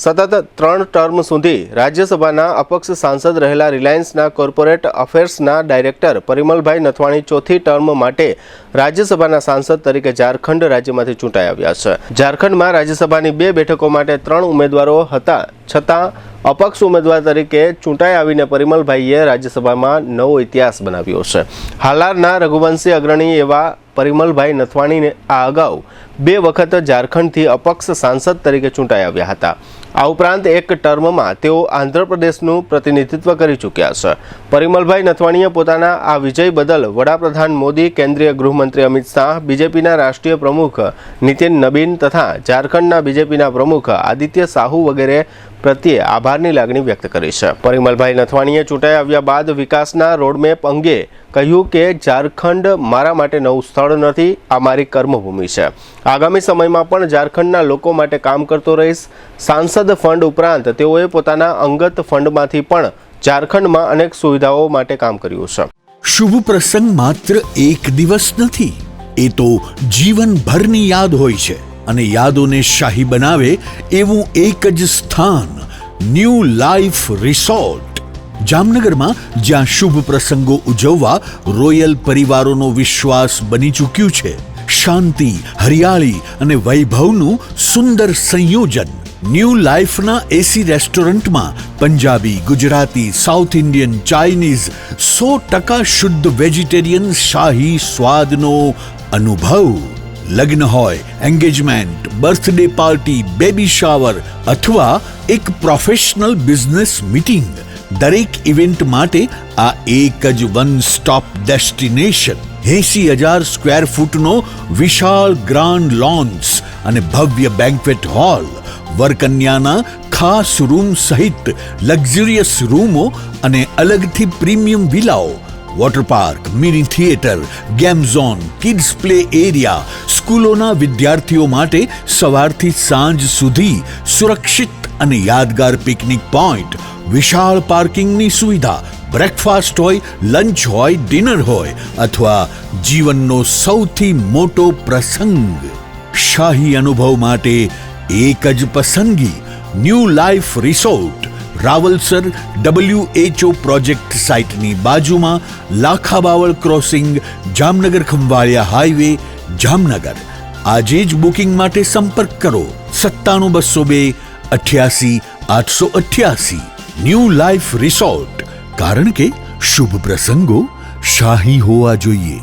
સતત 3 ટર્મ સુધી રાજ્યસભાના અપક્ષ સાંસદ રહેલા રિલાયન્સના કોર્પોરેટ અફેર્સના ડાયરેક્ટર પરિમલભાઈ નથવાણી ચોથી ટર્મ માટે રાજ્યસભાના સાંસદ તરીકે ઝારખંડ રાજ્યમાંથી ચૂંટાઈ આવ્યા છે। ઝારખંડમાં રાજ્યસભાની 2 બેઠકો માટે 3 ઉમેદવારો હતા, છતાં અપક્ષ ઉમેદવાર તરીકે ચૂંટાઈ આવીને પરિમલભાઈએ રાજ્યસભામાં નવો ઇતિહાસ બનાવ્યો છે। હાલારના રઘુવંશી અગ્રણી એવા પરિમલભાઈ નથવાણીને આ અગાઉ 2 વખત ઝારખંડથી અપક્ષ સાંસદ તરીકે ચૂંટાઈ આવ્યા હતા। આ ઉપરાંત એક ટર્મમાં તેઓ આંધ્રપ્રદેશનું પ્રતિનિધિત્વ કરી ચૂક્યા છે। પરિમલભાઈ નથવાણીએ પોતાના આ વિજય બદલ વડાપ્રધાન મોદી, કેન્દ્રીય ગૃહમંત્રી અમિત શાહ, બીજેપીના રાષ્ટ્રીય પ્રમુખ નીતિન નબીન તથા ઝારખંડના બીજેપીના પ્રમુખ આદિત્ય સાહુ વગેરે પ્રત્યે આભારની લાગણી વ્યક્ત કરી છે। પરિમલભાઈ નથવાણીએ ચૂંટાઈ આવ્યા બાદ વિકાસના રોડમેપ અંગે કહ્યું કે ઝારખંડ મારા માટે નવું સ્થળ નથી, આ મારી કર્મભૂમિ છે। આગામી સમયમાં પણ ઝારખંડના લોકો માટે કામ કરતો રહીશ। સાંસદ ફંડ ઉપરાંત તેઓએ પોતાના અંગત ફંડમાંથી પણ ઝારખંડમાં અનેક સુવિધાઓ માટે કામ કર્યું છે। શુભ પ્રસંગ માત્ર એક દિવસ નથી, એ તો જીવનભરની યાદ હોય છે અને યાદોને શાહી બનાવે એવું એક જ સ્થાન ન્યૂ લાઈફ રિસોર્ટ જામનગરમાં, જ્યાં શુભ પ્રસંગો ઉજવવા રોયલ પરિવારોનો વિશ્વાસ બની ચૂક્યું છે। શાંતિ, હરિયાળી અને વૈભવનું સુંદર સંયોજન। ન્યૂ લાઈફના એસી રેસ્ટોરન્ટમાં Punjabi, Gujarati, south Indian, Chinese 100% શુદ્ધ વેજીટેરિયન શાહી સ્વાદનો અનુભવ। લગ્ન હોય, engagement, birthday party, baby shower અથવા એક પ્રોફેશનલ બિઝનેસ મીટિંગ, દરેક ઇવેન્ટ માટે આ એક જ વન સ્ટોપ ડેસ્ટિનેશન। 80,000 સ્ક્વેર ફૂટનો વિશાળ ગ્રાન્ડ લોન્સ અને ભવ્ય બેન્ક્વેટ હોલ, વરકન્યાના ખાસ રૂમ સહિત લક્ઝરિયસ રૂમો અને અલગથી પ્રીમિયમ વિલાઓ, water park, mini theatre, game zone, kids play area, સ્કૂલોના વિદ્યાર્થીઓ માટે સવારથી સાંજ સુધી સુરક્ષિત અને યાદગાર પિકનિક પોઈન્ટ, વિશાળ પાર્કિંગની સુવિધા, બ્રેકફાસ્ટ હોય, લંચ હોય, ડિનર હોય અથવા જીવનનો સૌથી મોટો પ્રસંગ, શાહી અનુભવ માટે એક જ પસંદગી New Life Resort, Rawalsar WHO project સાઇટની બાજુમાં, લાખાબાવળ ક્રોસિંગ, જામનગર ખંભાળિયા હાઈવે, જામનગર। આજે જ બુકિંગ માટે સંપર્ક કરો 97 202 88 888। ન્યૂ લાઈફ રિસોર્ટ, કારણ કે શુભ પ્રસંગો શાહી હોવા જોઈએ।